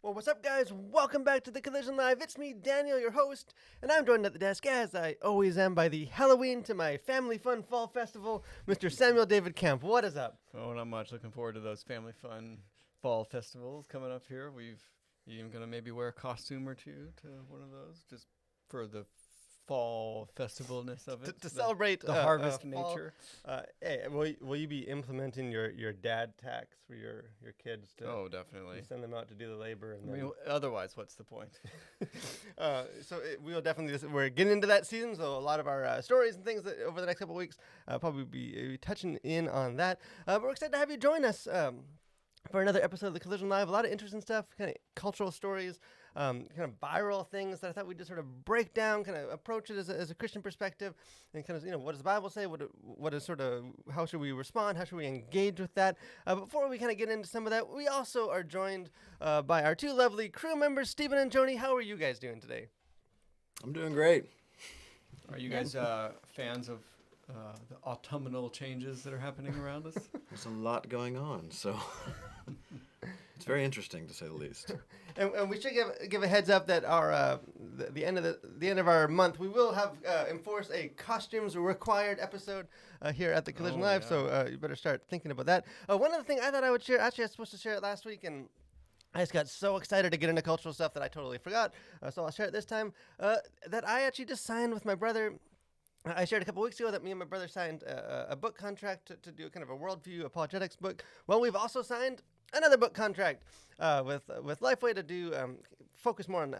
Well, what's up, guys? Welcome back to the Collision Live. It's me, Daniel, your host, and I'm joined at the desk, as I always am, by the Halloween to my Family Fun Fall Festival, Mr. Samuel David Kemp. What is up? Oh, not much. Looking forward to those family fun fall festivals coming up here. You even gonna maybe wear a costume or two to one of those, just for the fall festivalness of it, To celebrate the harvest fall. nature. Hey, will you be implementing your dad tax for your kids? Oh, definitely. You send them out to do the labor, and I mean, otherwise, what's the point? we will definitely. We're getting into that season, so a lot of our stories and things that over the next couple of weeks probably be touching in on that. But we're excited to have you join us. For another episode of the Collision Live. A lot of interesting stuff, kind of cultural stories, kind of viral things that I thought we'd just sort of break down, kind of approach it as a Christian perspective, and kind of, what does the Bible say? What is sort of, how should we respond? How should we engage with that? Before we kind of get into some of that, we also are joined by our two lovely crew members, Stephen and Joni. How are you guys doing today? I'm doing great. Are you guys fans of the autumnal changes that are happening around us? There's a lot going on, so it's very interesting to say the least. And we should give a heads up that our the end of our month we will have enforce a costumes required episode here at the Collision Live. Yeah. So you better start thinking about that. One other thing I thought I would share. Actually, I was supposed to share it last week, and I just got so excited to get into cultural stuff that I totally forgot. So I'll share it this time. That I actually just signed with my brother. I shared a couple weeks ago that me and my brother signed a book contract to do kind of a worldview apologetics book. Well, we've also signed another book contract with Lifeway to do focus more on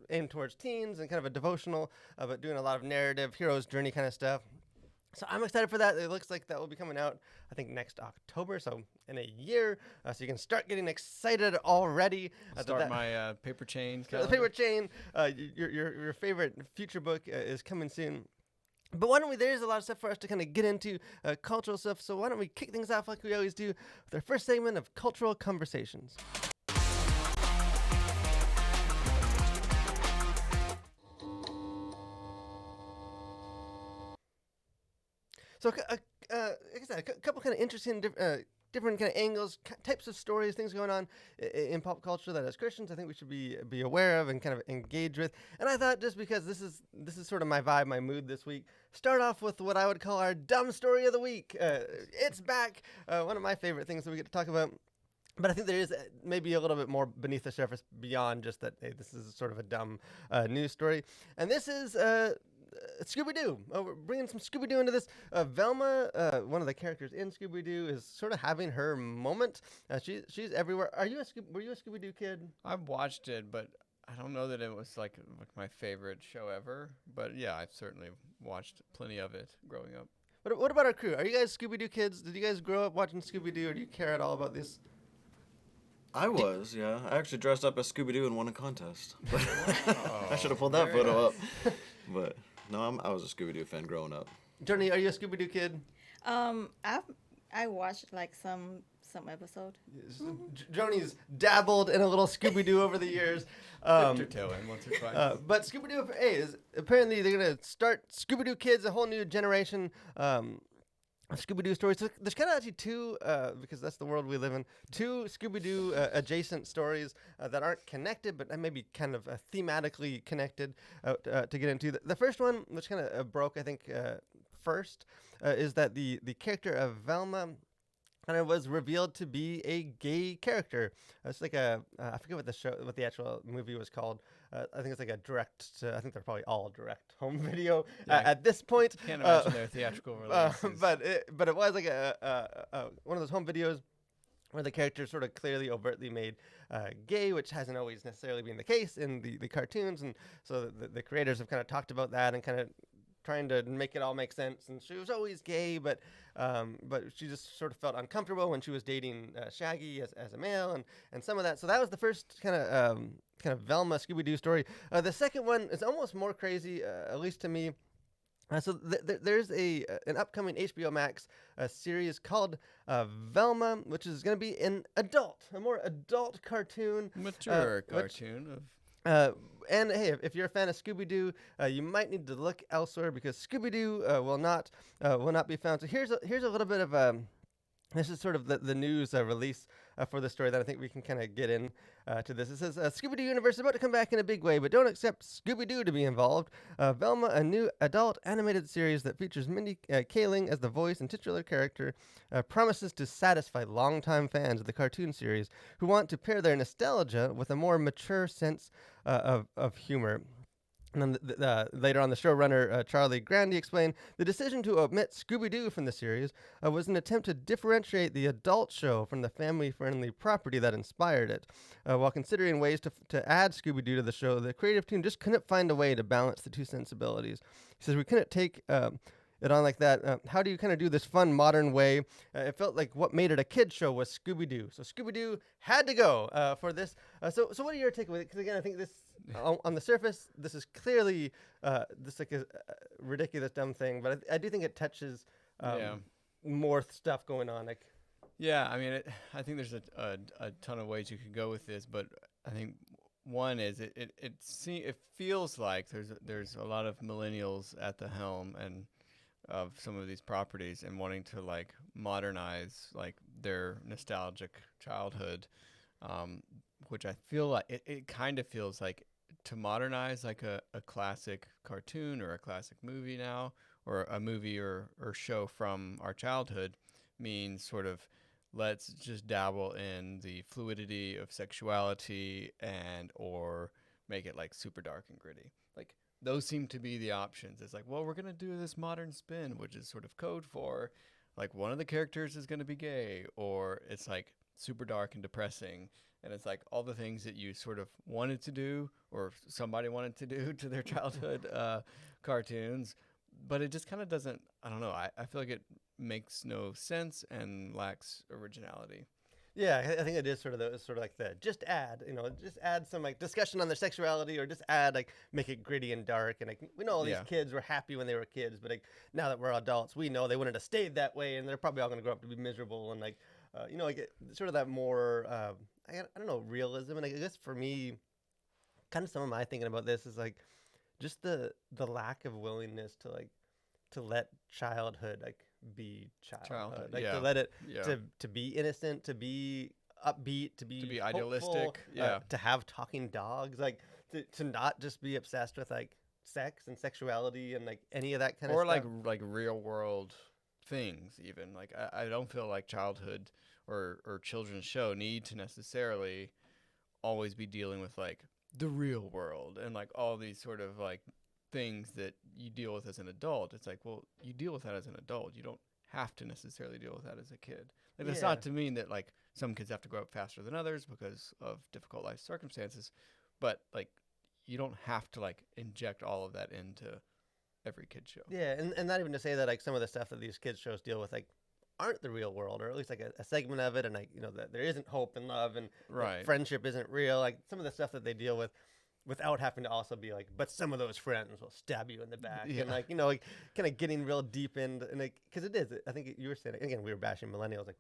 aim towards teens and kind of a devotional, but doing a lot of narrative, hero's journey kind of stuff. So I'm excited for that. It looks like that will be coming out, I think, next October, so in a year. So you can start getting excited already. Start my paper chain. The paper chain. Your favorite future book is coming soon. But why don't we, there's a lot of stuff for us to kind of get into, cultural stuff, so why don't we kick things off like we always do with our first segment of Cultural Conversations. So, like I said, a couple kind of interesting different kind of angles, types of stories, things going on in pop culture that as Christians I think we should be aware of and kind of engage with. And I thought, just because this is sort of my vibe, my mood this week, start off with what I would call our dumb story of the week. It's back, one of my favorite things that we get to talk about. But I think there is maybe a little bit more beneath the surface beyond just that, hey, this is sort of a dumb news story. And this is Scooby Doo. We're bringing some Scooby Doo into this. Velma, one of the characters in Scooby Doo, is sort of having her moment. She's everywhere. Were you a Scooby Doo kid? I've watched it, but I don't know that it was like my favorite show ever. But yeah, I've certainly watched plenty of it growing up. What about our crew? Are you guys Scooby Doo kids? Did you guys grow up watching Scooby Doo, or do you care at all about this? I was, yeah. I actually dressed up as Scooby Doo and won a contest. But Wow. I should have pulled that Very photo nice. up. But no, I was a Scooby Doo fan growing up. Journey, are you a Scooby Doo kid? I watched like some episode. Joni's dabbled in a little Scooby Doo over the years. Dipped your toe in once or twice. But Scooby Doo, is apparently they're gonna start Scooby Doo Kids, a whole new generation of Scooby Doo stories. So there's kind of actually two, because that's the world we live in, two Scooby Doo adjacent stories that aren't connected, but maybe kind of thematically connected to get into. The first one, which kind of broke, I think, first, is that the character of Velma kind of was revealed to be a gay character. It's like I forget what the actual movie was called. I think it's like I think they're probably all direct home video at this point. Can't imagine their theatrical releases. But it was like one of those home videos where the character sort of clearly, overtly made gay, which hasn't always necessarily been the case in the cartoons. And so the creators have kind of talked about that and kind of trying to make it all make sense. And she was always gay, but she just sort of felt uncomfortable when she was dating Shaggy as a male and some of that. So that was the first kind of Velma Scooby-Doo story. The second one is almost more crazy, at least to me. So there's an upcoming HBO Max series called Velma, which is going to be a more adult cartoon. Mature cartoon of And hey, if you're a fan of Scooby-Doo, you might need to look elsewhere because Scooby-Doo will not be found. So here's a little bit of this is sort of the news release for the story, then I think we can kind of get in to this. It says, Scooby Doo universe is about to come back in a big way, but don't accept Scooby Doo to be involved. Velma, a new adult animated series that features Mindy Kaling as the voice and titular character, promises to satisfy longtime fans of the cartoon series who want to pair their nostalgia with a more mature sense of humor. And then later on, the showrunner, Charlie Grandy, explained the decision to omit Scooby-Doo from the series was an attempt to differentiate the adult show from the family-friendly property that inspired it. While considering ways to add Scooby-Doo to the show, the creative team just couldn't find a way to balance the two sensibilities. He says, we couldn't take it on like that. How do you kind of do this fun modern way? It felt like what made it a kid show was Scooby-Doo. So Scooby-Doo had to go for this. So what are your takeaways? Because again, I think this on the surface, this is clearly this like a ridiculous dumb thing, but I do think it touches more stuff going on. Like, yeah, I mean, I think there's a ton of ways you could go with this, but I think one is it feels like there's a lot of millennials at the helm and of some of these properties and wanting to like modernize like their nostalgic childhood, which I feel like it kind of feels like to modernize like a classic cartoon or a classic movie now, or a movie or show from our childhood means sort of let's just dabble in the fluidity of sexuality and or make it like super dark and gritty. Like those seem to be the options. It's like, well, we're going to do this modern spin, which is sort of code for like one of the characters is going to be gay, or it's like super dark and depressing. And it's like all the things that you sort of wanted to do or somebody wanted to do to their childhood cartoons. But it just kind of doesn't, I don't know. I feel like it makes no sense and lacks originality. yeah, I think it is sort of like the just add some like discussion on their sexuality, or just add like make it gritty and dark. And like we know all these kids were happy when they were kids, but like now that we're adults, we know they wouldn't have stayed that way, and they're probably all going to grow up to be miserable and like like sort of that more I don't know, realism. And I guess for me, kind of some of my thinking about this is like just the lack of willingness to let childhood like be childhood. Like to let it to be innocent, to be upbeat, to be hopeful, idealistic, to have talking dogs, like to not just be obsessed with like sex and sexuality and like any of that kind of stuff. Or like real world things even. Like I don't feel like childhood or children's show need to necessarily always be dealing with like the real world and like all these sort of like things that you deal with as an adult. It's like, well, you deal with that as an adult. You don't have to necessarily deal with that as a kid. Like that's not to mean that like some kids have to grow up faster than others because of difficult life circumstances, but like you don't have to like inject all of that into every kid show. Yeah, and not even to say that like some of the stuff that these kids shows deal with like aren't the real world, or at least like a segment of it, and like that there isn't hope and love and like, friendship isn't real. Like some of the stuff that they deal with without having to also be like, but some of those friends will stab you in the back, and like like kind of getting real deep in, and like because it is. I think you were saying again, we were bashing millennials. Like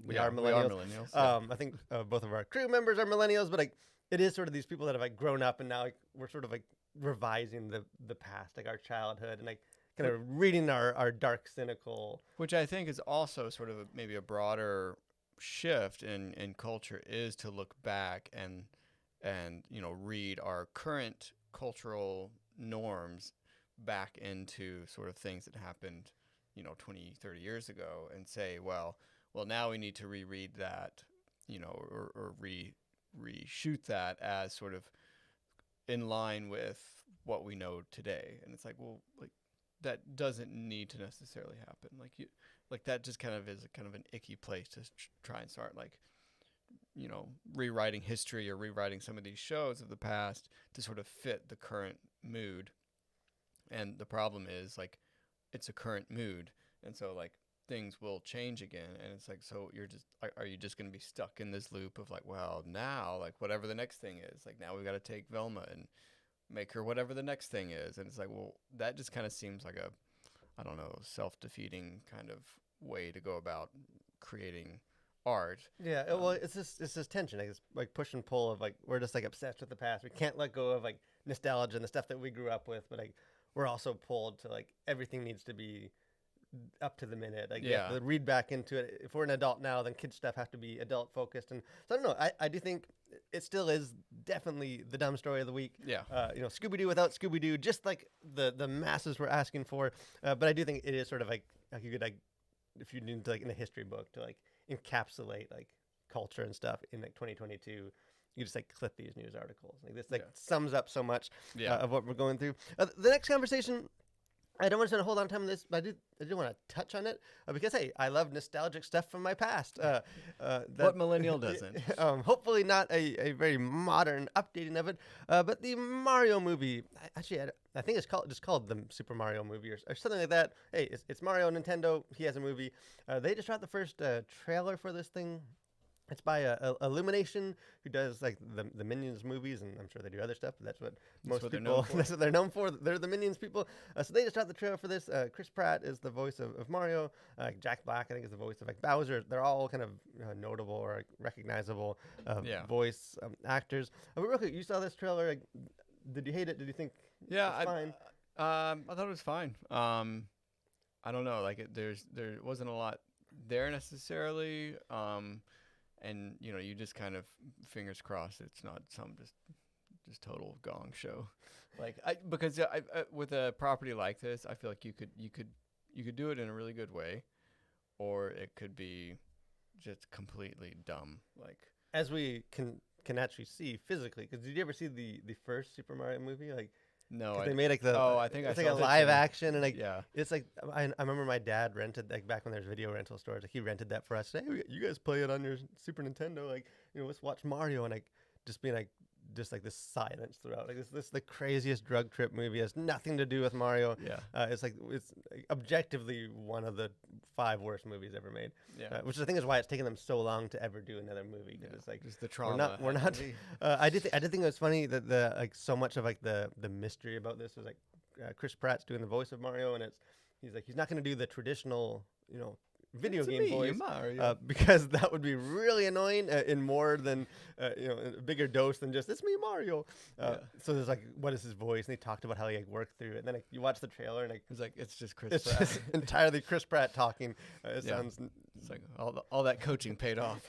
we are millennials. I think both of our crew members are millennials, but like it is sort of these people that have like grown up, and now like we're sort of like revising the past, like our childhood, and like kind of reading our dark, cynical. Which I think is also sort of maybe a broader shift in culture, is to look back and read our current cultural norms back into sort of things that happened 20, 30 years ago, and say, well now we need to reread that, or reshoot that as sort of in line with what we know today. And it's like, well, like that doesn't need to necessarily happen. Like that just kind of is kind of an icky place to try and start like rewriting history or rewriting some of these shows of the past to sort of fit the current mood. And the problem is like it's a current mood, and so like things will change again, and it's like, so are you just going to be stuck in this loop of like, well, now like whatever the next thing is, like now we've got to take Velma and make her whatever the next thing is. And it's like, well, that just kind of seems like a, I don't know, self-defeating kind of way to go about creating art. Yeah, well, it's this tension, like it's like push and pull of like we're just like obsessed with the past. We can't let go of like nostalgia and the stuff that we grew up with, but like we're also pulled to like everything needs to be up to the minute. Like, you Yeah. have to read back into it. If we're an adult now, then kid stuff have to be adult focused. And so I don't know. I do think it still is definitely the dumb story of the week. Yeah. Scooby Doo without Scooby Doo, just like the masses were asking for. But I do think it is sort of like you could, like, if you need to, like, in a history book to, like, encapsulate, like, culture and stuff in, like, 2022. You just, like, clip these news articles. Like, this, like, sums up so much of what we're going through. The next conversation, I don't want to spend a whole lot of time on this, but I do want to touch on it because, hey, I love nostalgic stuff from my past. What millennial doesn't? Hopefully not a very modern updating of it, but the Mario movie. I think it's called the Super Mario movie or something like that. Hey, it's Mario. Nintendo. He has a movie. They just dropped the first trailer for this thing. It's by Illumination, who does, like, the Minions movies, and I'm sure they do other stuff, but that's what that's what they're known for. They're the Minions people. So they just dropped the trailer for this. Chris Pratt is the voice of Mario. Jack Black, I think, is the voice of, like, Bowser. They're all kind of notable or, like, recognizable voice actors. Real quick, you saw this trailer. Like, did you hate it? Did you think it was fine? I thought it was fine. I don't know. Like, there wasn't a lot there necessarily. And you just kind of fingers crossed it's not some just total gong show, because with a property like this, I feel like you could do it in a really good way, or it could be just completely dumb. Like, as we can actually see physically, because did you ever see the first Super Mario movie? Like, no, they made, like, I think it's I like saw a that live too. action, and, like, Yeah. it's like I remember my dad rented, like, back when there was video rental stores. Like, he rented that for us. Hey, you guys play it on your Super Nintendo. Like, let's watch Mario, and, like, just being like. Just like this silence throughout, like this the craziest drug trip movie. It has nothing to do with Mario. Yeah. It's objectively one of the 5 worst movies ever made. Yeah. Which I think is why it's taken them so long to ever do another movie. Because it's like just the trauma. We're not. I did think it was funny that so much of, like, the mystery about this was, like, Chris Pratt's doing the voice of Mario, and he's not going to do the traditional video game voice, Mario. because that would be really annoying in more than in a bigger dose than just it's me, Mario. So there's, like, what is his voice, and they talked about how he, like, worked through it, and then, like, you watch the trailer, and, like, It's just Chris it's Pratt. just entirely Chris Pratt talking. It Yeah. sounds. It's like all that coaching paid off.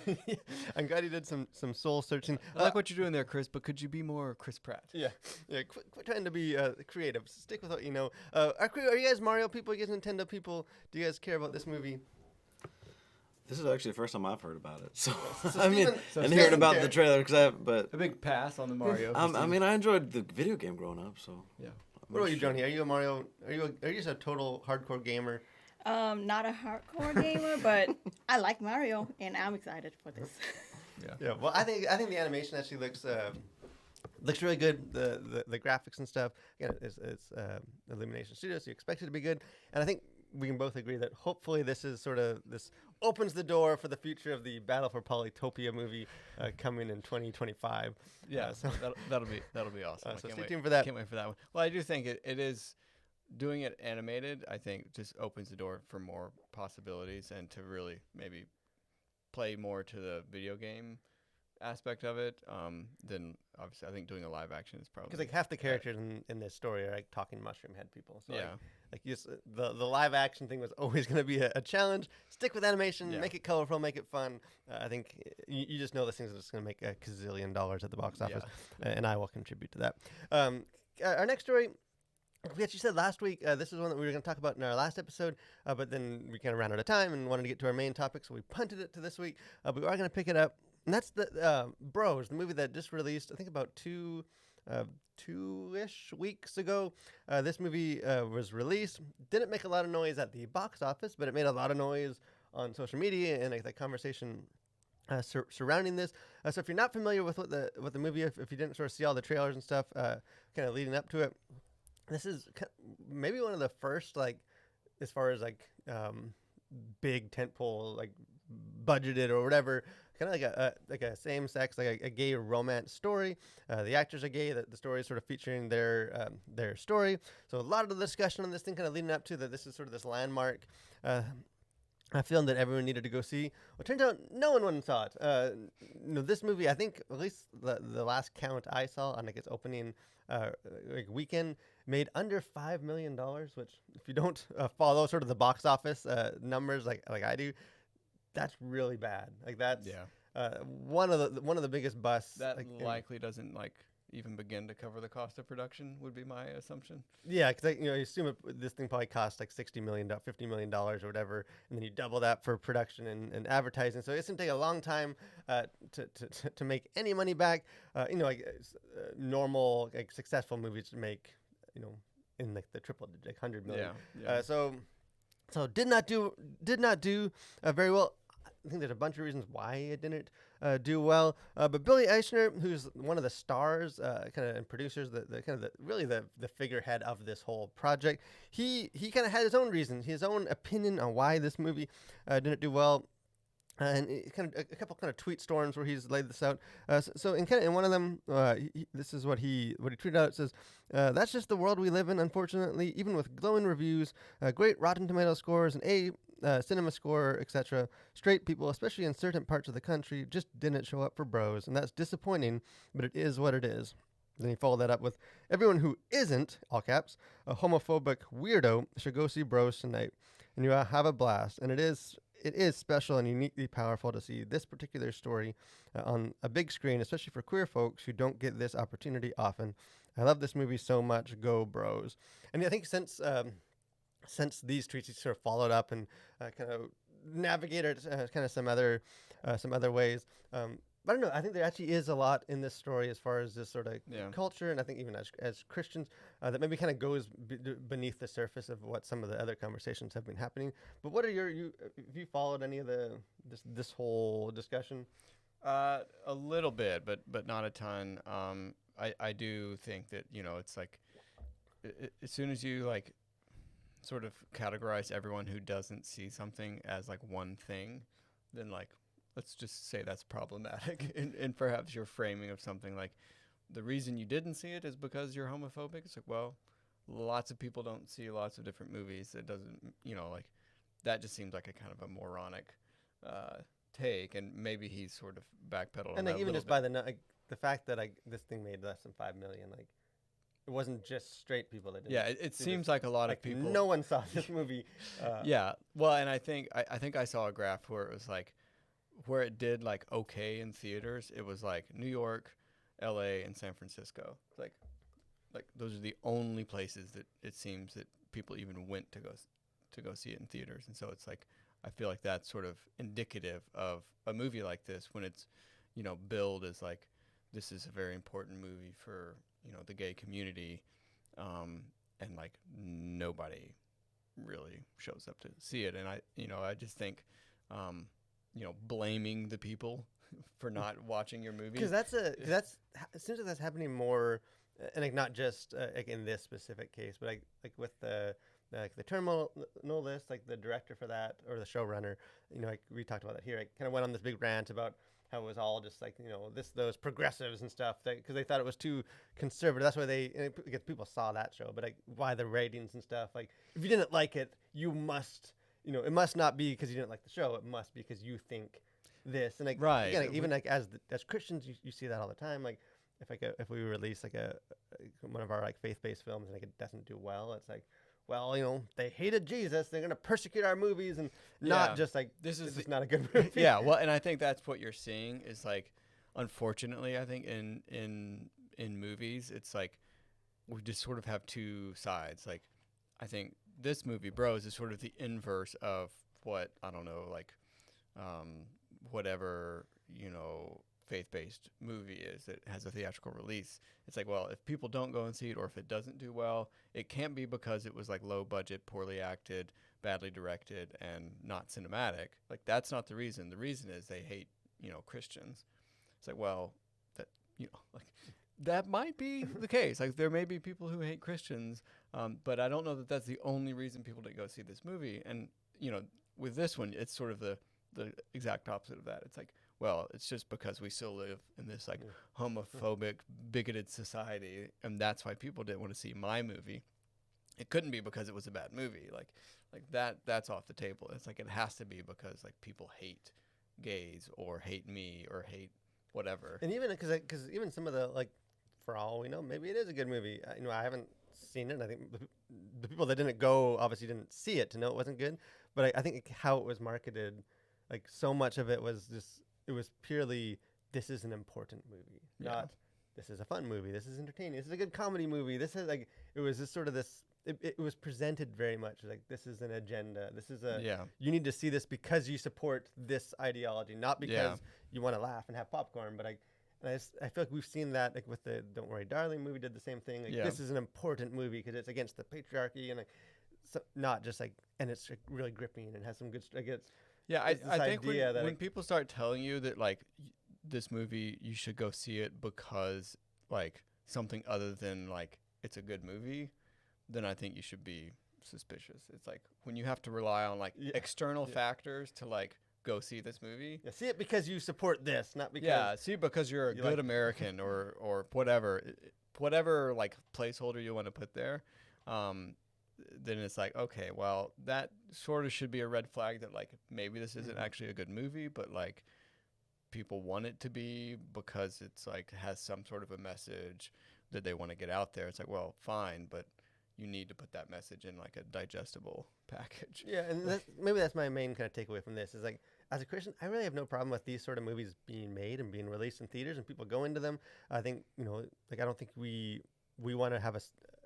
I'm glad he did some soul searching. I like what you're doing there, Chris, but could you be more Chris Pratt? Yeah. Quit trying to be creative. Stick with what you know. Are you guys Mario people? Are you guys Nintendo people? Do you guys care about this movie? This is actually the first time I've heard about it. So, So I mean, Steven- and hearing Steven about cared. the trailer but A big pass on the Mario. I mean, I enjoyed the video game growing up. So Yeah. What about you, Johnny? Are you a Mario? Are you just a total hardcore gamer? Not a hardcore gamer, but I like Mario, and I'm excited for this. Yeah. Well, I think the animation actually looks really good. The graphics and stuff. Again, it's Illumination Studios, so you expect it to be good. And I think we can both agree that hopefully this opens the door for the future of the Battle for Polytopia movie coming in 2025. Yeah, So that'll be awesome. so I can't stay wait. tuned for that. Can't wait for that one. Well, I do think it is doing it animated. I think just opens the door for more possibilities and to really maybe play more to the video game aspect of it. Then obviously I think doing a live action is probably because, like, half the characters in this story are, like, talking mushroom head people. So, yeah. the live action thing was always going to be a challenge. Stick with animation, Yeah. make it colorful, make it fun. I think you just know this thing's just going to make $1 gazillion at the box office, and I will contribute to that. Our next story, we actually said last week, this is one that we were going to talk about in our last episode, but then we kind of ran out of time and wanted to get to our main topic, so we punted it to this week. But we are going to pick it up, and that's the Bros, the movie that just released, I think, about two-ish weeks ago. This movie was released. Didn't make a lot of noise at the box office, but it made a lot of noise on social media and, like, the conversation surrounding this. So if you're not familiar with what the movie, if you didn't sort of see all the trailers and stuff kind of leading up to it, this is maybe one of the first, like, as far as, like, big tentpole, like, budgeted or whatever, kind of like a same sex, like a gay romance story. The actors are gay. The story is sort of featuring their story. So a lot of the discussion on this thing kind of leading up to that. This is sort of this landmark a film that everyone needed to go see. Well, it turns out no one went and saw it. This movie, I think, at least the last count I saw on, like, its opening like weekend, made under $5 million, which if you don't follow sort of the box office numbers like I do, that's really bad. Like that's one of the biggest busts. That like, likely doesn't like even begin to cover the cost of production, would be my assumption. Yeah, because you assume this thing probably costs like $60 million, $50 million or whatever, and then you double that for production and advertising. So it's gonna take a long time to make any money back. Normal like successful movies make in like the triple digit, like 100 million. Yeah. So did not do very well. I think there's a bunch of reasons why it didn't do well. But Billy Eichner, who's one of the stars, kind of and producers, really the figurehead of this whole project, he kind of had his own reasons, his own opinion on why this movie didn't do well. And kind of a couple kind of tweet storms where he's laid this out. So in one of them, this is what he tweeted out. It says, "That's just the world we live in. Unfortunately, even with glowing reviews, great Rotten Tomato scores, and cinema score, etc., straight people, especially in certain parts of the country, just didn't show up for Bros, and that's disappointing. But it is what it is." Then he followed that up with, "Everyone who isn't, all caps, a homophobic weirdo should go see Bros tonight, and you will have a blast. And it is special and uniquely powerful to see this particular story on a big screen, especially for queer folks who don't get this opportunity often. I love this movie so much. Go Bros." And I think since these tweets, he sort of followed up and kind of navigated kind of some other ways. But I don't know. I think there actually is a lot in this story as far as this sort of culture, and I think even as Christians, that maybe kind of goes beneath the surface of what some of the other conversations have been happening. But what are have you followed any of this whole discussion? A little bit, but not a ton. I do think that it's like as soon as you like sort of categorize everyone who doesn't see something as like one thing, then like let's just say that's problematic. And perhaps your framing of something like the reason you didn't see it is because you're homophobic. It's like, well, lots of people don't see lots of different movies. It doesn't, like that just seems like a kind of a moronic take. And maybe he's sort of backpedaled. And like even just by the fact that this thing made less than 5 million, like it wasn't just straight people that did. Yeah, it seems like a lot of people. No one saw this movie. Yeah, well, and I think I saw a graph where it was like, where it did like okay in theaters, it was like New York, L.A., and San Francisco. Like those are the only places that it seems that people even went to go see it in theaters. And so it's like I feel like that's sort of indicative of a movie like this when it's billed as like this is a very important movie for the gay community, and like nobody really shows up to see it. And I just think blaming the people for not watching your movie, because that's it seems like that's happening more, and like not just like in this specific case, but like with the terminal list, like the director for that or the showrunner, like we talked about that here. I kind of went on this big rant about how it was all just like those progressives and stuff, because they thought it was too conservative. That's why because people saw that show, but like why the ratings and stuff. Like if you didn't like it, you must. It must not be because you didn't like the show. It must be because you think this. And like, right. Again, like, even like as Christians, you see that all the time. Like if we release like one of our like faith-based films and like it doesn't do well, it's like, well, they hated Jesus. They're gonna persecute our movies, and not just like this is not a good movie. Yeah. Well, and I think that's what you're seeing is like, unfortunately, I think in movies, it's like we just sort of have two sides. Like, I think this movie, Bros, is sort of the inverse of what, I don't know, like whatever, faith-based movie is that has a theatrical release. It's like, well, if people don't go and see it, or if it doesn't do well, it can't be because it was like low budget, poorly acted, badly directed, and not cinematic. Like, that's not the reason. The reason is they hate, Christians. It's like, well, that, like that might be the case. Like, there may be people who hate Christians, but I don't know that that's the only reason people didn't go see this movie. And, with this one, it's sort of the exact opposite of that. It's like, well, it's just because we still live in this like homophobic, bigoted society, and that's why people didn't want to see my movie. It couldn't be because it was a bad movie. Like that's off the table. It's like it has to be because like people hate gays or hate me or hate whatever. And even because even some of the like, for all we know, maybe it is a good movie. I haven't seen it. And I think the people that didn't go obviously didn't see it to know it wasn't good. But I think how it was marketed, like so much of it was just, it was purely, this is an important movie, Yeah. not this is a fun movie, this is entertaining, this is a good comedy movie. This is like, it was just sort of this, it was presented very much like this is an agenda. This is a, Yeah. you need to see this because you support this ideology, not because Yeah. you want to laugh and have popcorn. But I feel like we've seen that like with the Don't Worry Darling movie did the same thing. Like Yeah. this is an important movie because it's against the patriarchy and like, so, not just like, and it's like, really gripping and has some good, like it's, Yeah, it's I this think idea when, that when it- people start telling you that like this movie you should go see it because like something other than like it's a good movie, then I think you should be suspicious. It's like when you have to rely on like Yeah. external Yeah. factors to like go see this movie. yeah, see it because you support this, not because Yeah, see because you're a you good like- American or whatever, whatever like placeholder you want to put there. Then it's like, okay, well, that sort of should be a red flag that like maybe this isn't Mhm. actually a good movie, but like people want it to be because it's like has some sort of a message that they want to get out there. It's like, well, fine, but you need to put that message in like a digestible package. Yeah, and maybe that's my main kind of takeaway from this is like, as a Christian, I really have no problem with these sort of movies being made and being released in theaters and people go into them. I think, you know, like I don't think we want to have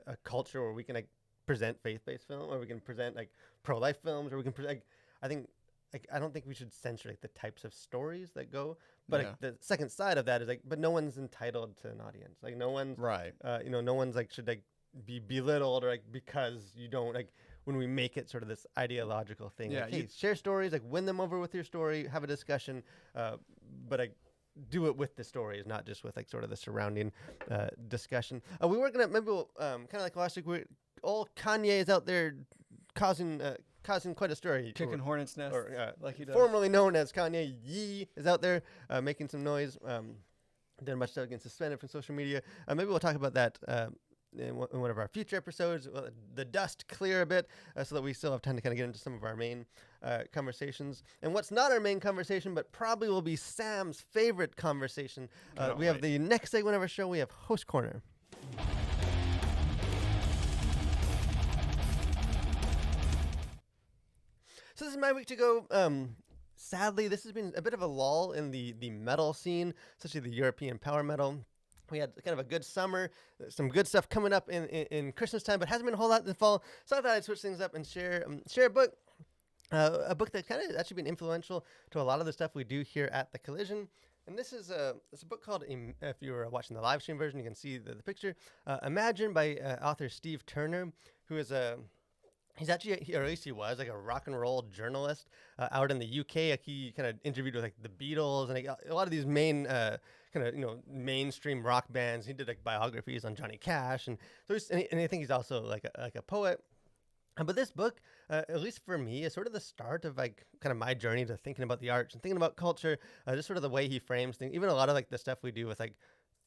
a culture where we can like present faith-based film, or we can present like pro-life films, or we can present. Like, I think, like I don't think we should censor like the types of stories that go. But Yeah. like, the second side of that is like, but no one's entitled to an audience. Like no one's, Right. you know, no one's like should like be belittled or like because you don't like when we make it sort of this ideological thing. Yeah, like, hey, you- share stories, like win them over with your story, have a discussion, but like do it with the stories, not just with like sort of the surrounding discussion. We were gonna maybe we'll, kind of like last week, all Kanye is out there causing quite a story. Kicking hornets' nests like he does. Formerly known as Kanye Yee is out there making some noise. Doing much stuff, getting suspended from social media. Maybe we'll talk about that in one of our future episodes. The dust clear a bit so that we still have time to kind of get into some of our main conversations. And what's not our main conversation, but probably will be Sam's favorite conversation. Cannot We have wait. the next segment of our show. We have Host Corner. So this is my week to go. Sadly, this has been a bit of a lull in the metal scene, especially the European power metal. We had kind of a good summer, some good stuff coming up in Christmas time, but hasn't been a whole lot in the fall. So I thought I'd switch things up and share a book that kind of actually been influential to a lot of the stuff we do here at The Collision. And this is it's a book called, if you were watching the live stream version, you can see the picture, Imagine by author Steve Turner, who is he's actually, or at least he was, like a rock and roll journalist out in the UK. Like he kind of interviewed with like the Beatles and like, a lot of these main kind of mainstream rock bands. He did like biographies on Johnny Cash, and so and I think he's also like a poet. But this book, at least for me, is sort of the start of like kind of my journey to thinking about the arts and thinking about culture. Just sort of the way he frames things, even a lot of like the stuff we do with like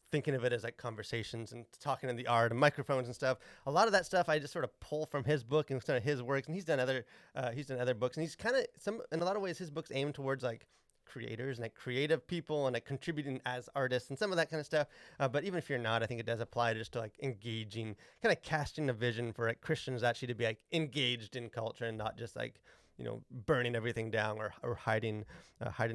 thinking of it as like conversations and talking in the art and microphones and stuff. A lot of that stuff I just sort of pull from his book and some of his works. And he's done other books, and he's kind of in a lot of ways his books aim towards like creators and like creative people and like contributing as artists and some of that kind of stuff. But even if you're not, I think it does apply just to like engaging, kind of casting a vision for like Christians actually to be like engaged in culture and not just like, burning everything down or hiding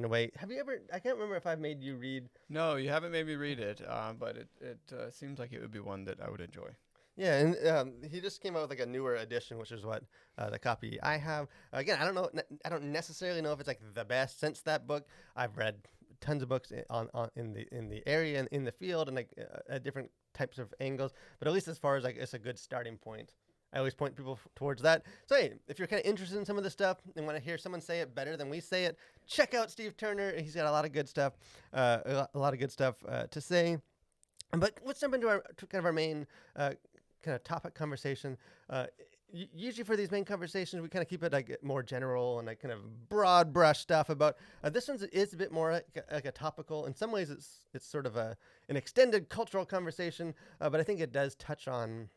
away. Have you ever, I can't remember if I've made you read. No, you haven't made me read it, but it seems like it would be one that I would enjoy. Yeah, and he just came out with like a newer edition, which is what the copy I have. Again, I don't know. I don't necessarily know if it's like the best since that book. I've read tons of books in the area and in the field and like different types of angles. But at least as far as like it's a good starting point. I always point people towards that. So hey, if you're kind of interested in some of this stuff and want to hear someone say it better than we say it, check out Steve Turner. He's got a lot of good stuff, to say. But let's jump into our main kind of topic conversation. Usually for these main conversations, we kind of keep it like more general and like kind of broad brush stuff about. This one is a bit more like a topical. In some ways, it's sort of an extended cultural conversation, but I think it does touch on.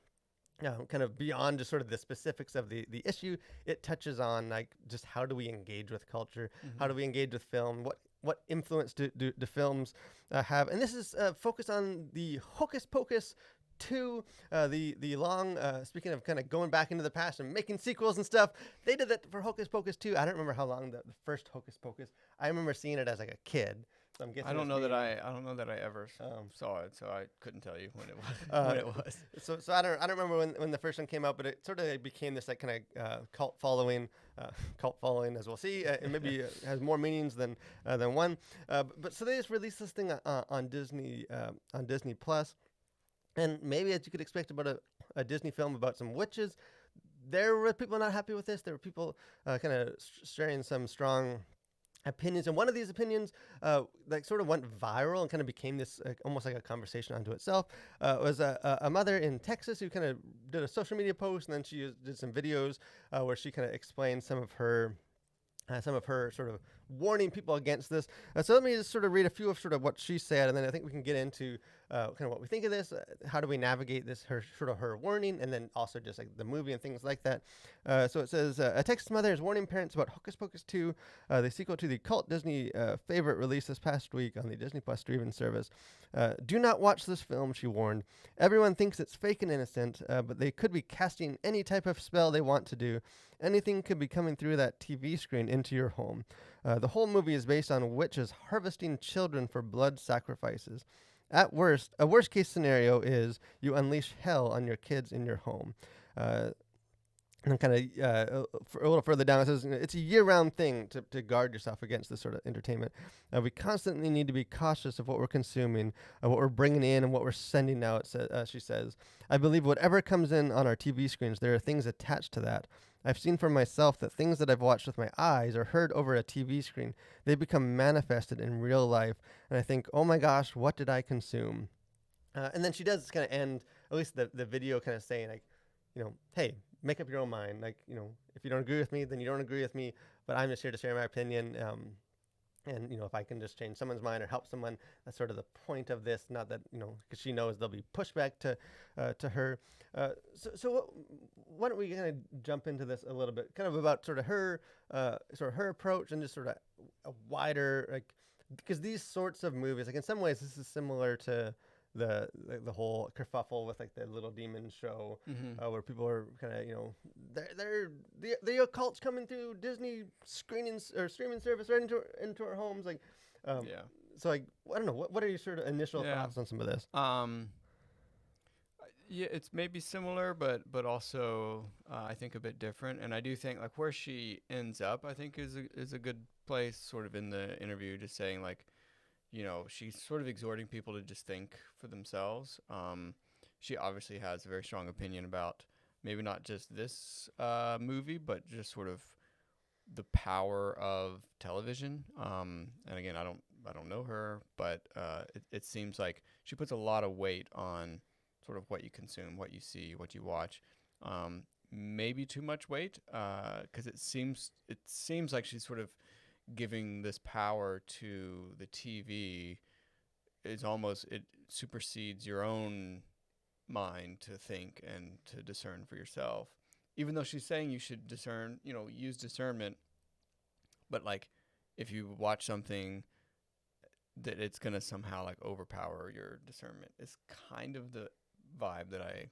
Kind of beyond just sort of the specifics of the issue, it touches on like just how do we engage with culture, how do we engage with film, what influence do films have, and this is focused on the Hocus Pocus 2. The long, speaking of kind of going back into the past and making sequels and stuff, they did that for Hocus Pocus 2. I don't remember how long the first Hocus Pocus. I remember seeing it as like a kid. So I'm guessing I don't it's know that being- I don't know that I ever Um, saw it, so I couldn't tell you when it was. Uh, when it was. So I don't remember when the first one came out, but it sort of became this like kind of cult following as we'll see, and maybe has more meanings than one. But so they just released this thing on Disney Plus, and maybe as you could expect about a Disney film about some witches, there were people not happy with this. There were people kind of sharing some strong opinions, and one of these opinions like sort of went viral and kind of became this almost like a conversation unto itself. Was a mother in Texas who kind of did a social media post, and then she did some videos where she kind of explained some of her sort of warning people against this. So let me just sort of read a few of sort of what she said, and then I think we can get into kind of what we think of this. How do we navigate this? Her warning, and then also just like the movie and things like that. So it says a Texas mother is warning parents about Hocus Pocus 2, the sequel to the cult Disney favorite released this past week on the Disney Plus streaming service. Do not watch this film, she warned. Everyone thinks it's fake and innocent, but they could be casting any type of spell they want to do. Anything could be coming through that TV screen into your home. The whole movie is based on witches harvesting children for blood sacrifices. At worst, a worst case scenario is you unleash hell on your kids in your home. And kind of a little further down, it says it's a year-round thing to guard yourself against this sort of entertainment. We constantly need to be cautious of what we're consuming, what we're bringing in, and what we're sending out, she says. I believe whatever comes in on our TV screens, there are things attached to that. I've seen for myself that things that I've watched with my eyes or heard over a TV screen, they become manifested in real life. And I think, oh my gosh, what did I consume? And then she does kind of end, at least the video kind of saying like, hey, make up your own mind. Like, if you don't agree with me, then you don't agree with me. But I'm just here to share my opinion. And, if I can just change someone's mind or help someone, that's sort of the point of this. Not that, because she knows there'll be pushback to her. So why don't we kind of jump into this a little bit, kind of about sort of her approach and just sort of a wider, like, because these sorts of movies, like in some ways, this is similar to the whole kerfuffle with like the Little Demon show, where people are kind of the occult's coming through Disney screenings or streaming service right into our homes, like Yeah. So like I don't know, what are your sort of initial thoughts on some of this? Yeah, it's maybe similar, but also I think a bit different. And I do think like where she ends up, I think is a good place, sort of in the interview, just saying like, she's sort of exhorting people to just think for themselves. She obviously has a very strong opinion about maybe not just this movie, but just sort of the power of television. And again, I don't know her, but it seems like she puts a lot of weight on sort of what you consume, what you see, what you watch. Maybe too much weight, because it seems like she's sort of giving this power to the TV. Is almost, it supersedes your own mind to think and to discern for yourself. Even though she's saying you should discern, use discernment, but like if you watch something that it's gonna somehow like overpower your discernment, is kind of the vibe that I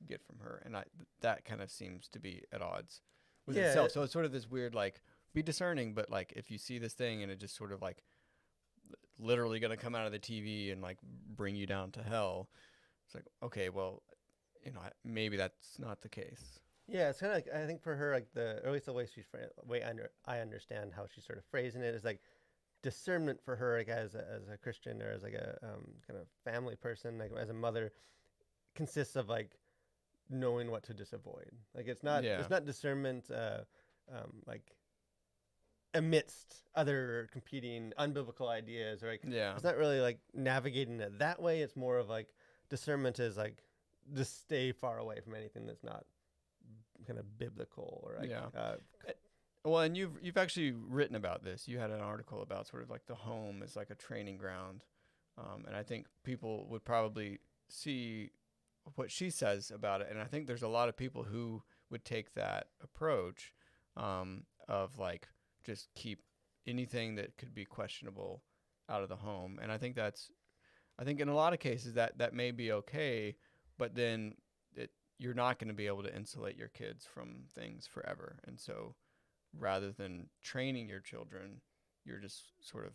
get from her, and that kind of seems to be at odds with itself. So it's sort of this weird like, be discerning, but like if you see this thing and it just sort of like literally gonna come out of the TV and like bring you down to hell, it's like, okay, well, maybe that's not the case. Yeah, it's kind of like, I think for her, like or at least the way I understand how she's sort of phrasing it is like discernment for her, like as a Christian or as like a kind of family person, like as a mother, consists of like knowing what to disavoid. Like it's not discernment like amidst other competing unbiblical ideas, or like it's not really like navigating it that way. It's more of like discernment is like just stay far away from anything that's not kind of biblical or like well, and you've actually written about this. You had an article about sort of like the home as like a training ground, and I think people would probably see what she says about it, and I think there's a lot of people who would take that approach of like just keep anything that could be questionable out of the home. And I think in a lot of cases that may be okay, but then you're not going to be able to insulate your kids from things forever. And so rather than training your children, you're just sort of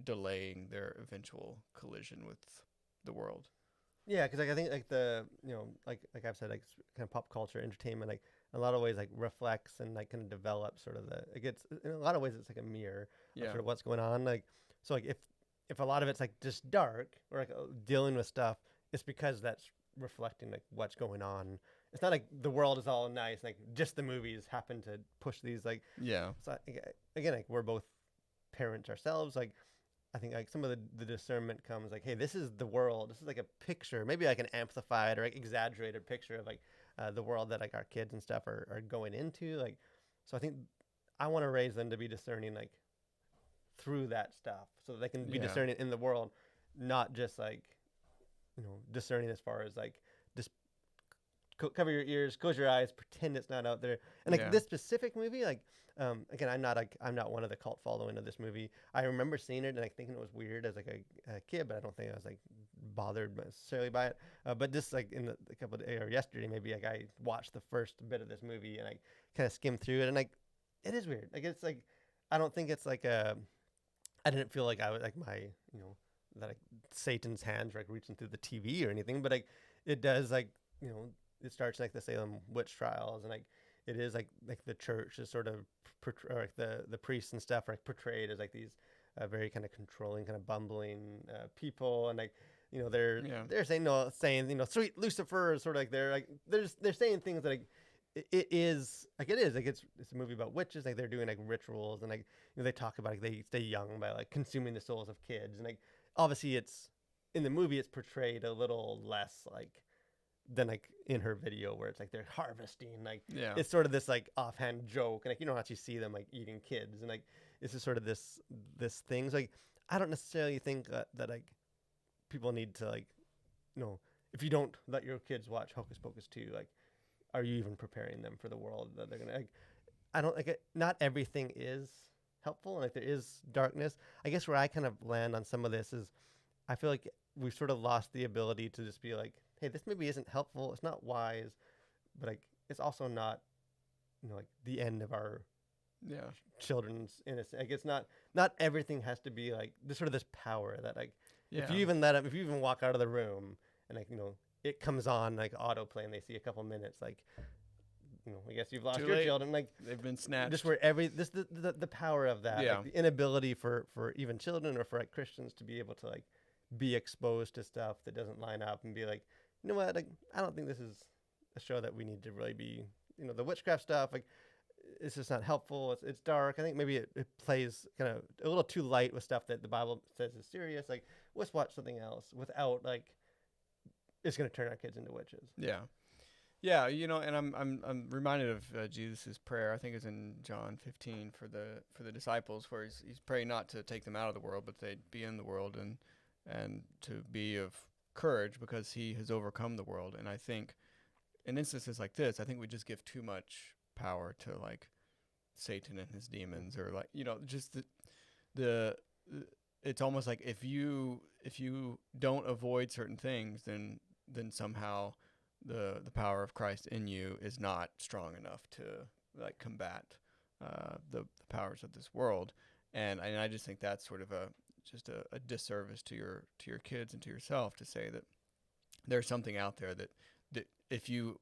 delaying their eventual collision with the world. Yeah, because like I think like the like I've said, like kind of pop culture entertainment, like in a lot of ways like reflects and like kind of develops sort of it gets in a lot of ways it's like a mirror of sort of what's going on. Like so like if a lot of it's like just dark or like dealing with stuff, it's because that's reflecting like what's going on. It's not like the world is all nice, like just the movies happen to push these like. Yeah. So again, like we're both parents ourselves, like I think like some of the discernment comes like, hey, this is the world. This is like a picture, maybe like an amplified or like exaggerated picture of like the world that like our kids and stuff are going into. Like, so I think I want to raise them to be discerning like through that stuff, so that they can be discerning in the world, not just like discerning as far as like just cover your ears, close your eyes, pretend it's not out there. And like this specific movie, like again, I'm not one of the cult following of this movie. I remember seeing it and like thinking it was weird as like a kid, but I don't think I was like bothered necessarily by it. But just like in a couple of days or yesterday, maybe like I watched the first bit of this movie and I kind of skimmed through it, and like it is weird. Like it's like I don't think it's like I didn't feel like I was like my that like Satan's hands were like reaching through the TV or anything, but like it does like it starts like the Salem witch trials, and like it is like the church is sort of or like the priests and stuff are like portrayed as like these very kind of controlling, kind of bumbling people, and like they're saying sweet Lucifer is sort of like they're saying things that like it is like it's a movie about witches, like they're doing like rituals, and like they talk about like they stay young by like consuming the souls of kids, and like obviously it's in the movie it's portrayed a little less like than like in her video where it's like they're harvesting, like it's sort of this like offhand joke, and like you don't actually see them like eating kids, and like it's just sort of this thing. So, like I don't necessarily think that like people need to like if you don't let your kids watch Hocus Pocus 2, like are you even preparing them for the world that they're gonna like? I don't like it. Not everything is helpful, and like there is darkness. I guess where I kind of land on some of this is I feel like we've sort of lost the ability to just be like, hey, this maybe isn't helpful, it's not wise, but like it's also not like the end of our children's innocence. Like it's not everything has to be like this sort of this power that like if you even walk out of the room and like it comes on like autoplay and they see a couple minutes, like I guess you've lost your children, like they've been snatched. Just where the power of that, like the inability for even children or for like Christians to be able to like be exposed to stuff that doesn't line up and be like, you know what, like I don't think this is a show that we need to really be, the witchcraft stuff, like it's just not helpful. It's dark. I think maybe it plays kind of a little too light with stuff that the Bible says is serious. Like let's watch something else without like it's going to turn our kids into witches. Yeah, and I'm reminded of Jesus's prayer. I think it's in John 15 for the disciples, where he's praying not to take them out of the world, but they'd be in the world and to be of courage because he has overcome the world. And I think in instances like this, I think we just give too much power to like Satan and his demons, or like just the it's almost like if you don't avoid certain things, then somehow the power of Christ in you is not strong enough to like combat the powers of this world. And I just think that's sort of a disservice to your kids and to yourself to say that there's something out there that if you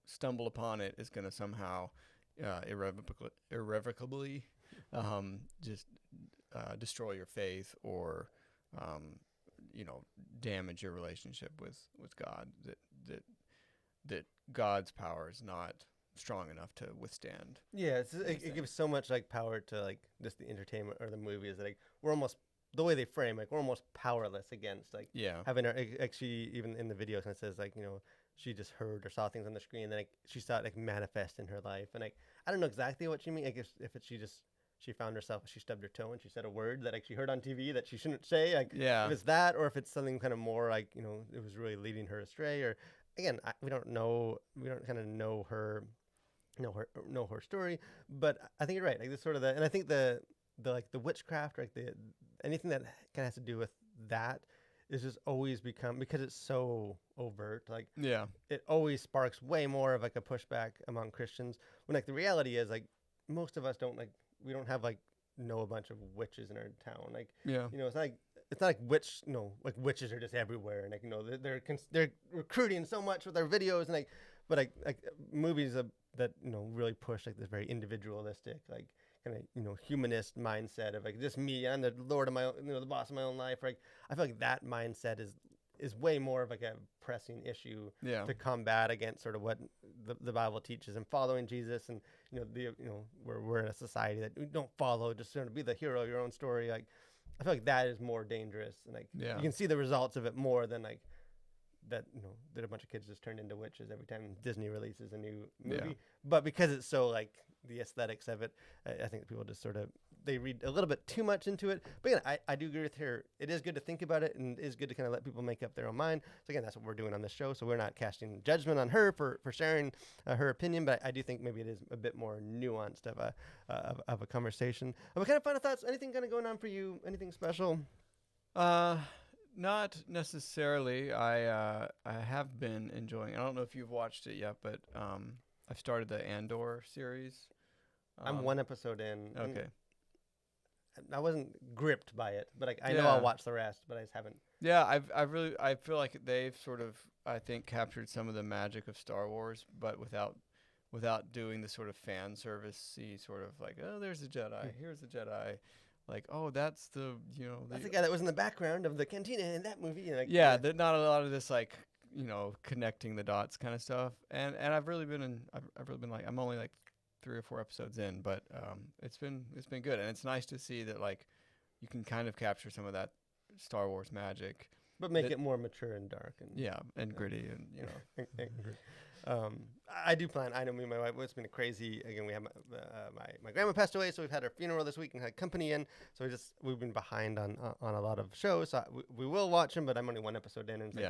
stumble upon it is going to somehow irrevocably just destroy your faith or damage your relationship with God, that God's power is not strong enough to withstand. Yeah, it gives so much like power to like just the entertainment or the movies that like we're almost the way they frame, like we're almost powerless against like having her actually even in the videos when it says like she just heard or saw things on the screen and then like she saw it like manifest in her life, and like I don't know exactly what she means. I guess if it's she found herself, she stubbed her toe and she said a word that like she heard on TV that she shouldn't say, like if it's that or if it's something kind of more like it was really leading her astray, or again we don't kind of know her story, but I think you're right, like this sort of and I think the like the witchcraft or like the anything that kind of has to do with that is just always become, because it's so overt, like Yeah. it always sparks way more of like a pushback among Christians. When like the reality is like most of us don't like, we don't have like know a bunch of witches in our town. Like, Yeah. you know, it's not like like witches are just everywhere, and like, you know, they're recruiting so much with their videos, and like, but like movies that, you know, really push like this very individualistic, like kind of, you know, humanist mindset of like just me, I'm the lord of my own, you know, the boss of my own life. Like I feel like that mindset is way more of like a pressing issue Yeah. to combat against sort of what the Bible teaches, and following Jesus, and you know we're in a society that we don't follow, just sort of be the hero of your own story. Like I feel like that is more dangerous, and like Yeah. you can see the results of it more than like that, you know, that a bunch of kids just turned into witches every time Disney releases a new movie. Yeah. But because it's so like the aesthetics of it, I think that people just sort of, they read a little bit too much into it. But again, I do agree with her. It is good to think about it, and it is good to kind of let people make up their own mind. So again, that's what we're doing on this show. So we're not casting judgment on her for sharing her opinion, but I do think maybe it is a bit more nuanced of a conversation. What kind of final thoughts? Anything kind of going on for you? Anything special? Not necessarily. I have been enjoying. I don't know if you've watched it yet, but I've started the Andor series. I'm one episode in. Okay. I wasn't gripped by it, but I know Yeah. I'll watch the rest, but I just haven't. Yeah, I feel like they've sort of, I think, captured some of the magic of Star Wars, but without doing the sort of fan service-y sort of like, oh, there's a Jedi, here's a Jedi, like, oh, that's the, you know, That's the guy that was in the background of the cantina in that movie. You know, like, yeah, not a lot of this like, you know, connecting the dots kind of stuff, and I've really been like, I'm only like 3 or 4 episodes in, but it's been good, and it's nice to see that like you can kind of capture some of that Star Wars magic, but make it more mature and dark and and gritty, and you know. I do plan. I know me and my wife. It's been crazy. Again, we have my grandma passed away, so we've had her funeral this week and had company in. So we've been behind on a lot of shows. So we will watch them, but I'm only 1 episode in, and it's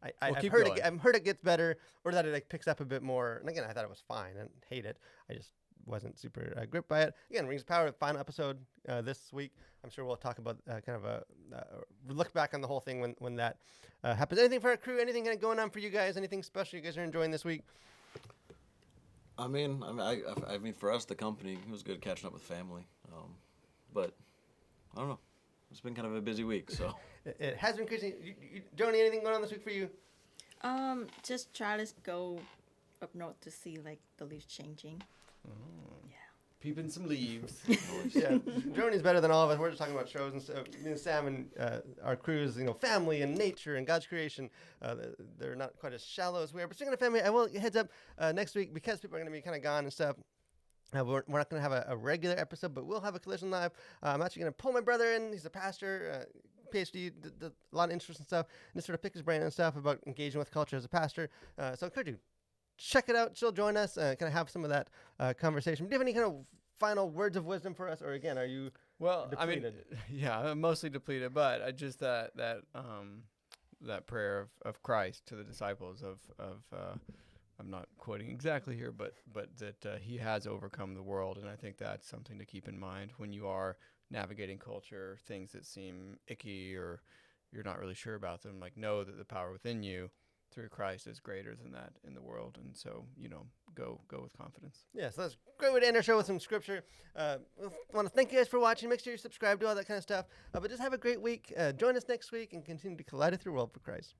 like, I've keep heard going. I've heard it gets better, or that it like picks up a bit more. And again, I thought it was fine. I didn't hate it. I just wasn't super gripped by it. Again, Rings of Power, final episode this week. I'm sure we'll talk about kind of a look back on the whole thing when that happens. Anything for our crew? Anything kind of going on for you guys? Anything special you guys are enjoying this week? I mean, for us, the company, it was good catching up with family. But I don't know. It's been kind of a busy week, so. It has been crazy. Joni, anything going on this week for you? Just try to go up north to see like the leaves changing. Yeah. Peeping some leaves. Yeah, Joni's better than all of us. We're just talking about shows and stuff. Me and Sam and our crews, you know, family and nature and God's creation. They're not quite as shallow as we are. But speaking of family, I will heads up next week, because people are going to be kind of gone and stuff. We're not going to have a regular episode, but we'll have a Collision Live. I'm actually going to pull my brother in. He's a pastor, PhD, a lot of interest and stuff, and just sort of pick his brain and stuff about engaging with culture as a pastor. So I encourage you, check it out. She'll join us, kind of have some of that conversation. Do you have any kind of final words of wisdom for us, or again, are you depleted? I mean, yeah, I'm mostly depleted, but I just that prayer of Christ to the disciples of I'm not quoting exactly here, but that he has overcome the world, and I think that's something to keep in mind when you are navigating culture, things that seem icky or you're not really sure about them. Like, know that the power within you through Christ is greater than that in the world, and so, you know, go with confidence. Yeah, so that's a great way to end our show with some scripture. We want to thank you guys for watching. Make sure you subscribe, do all that kind of stuff. But just have a great week. Join us next week and continue to collide through the world for Christ.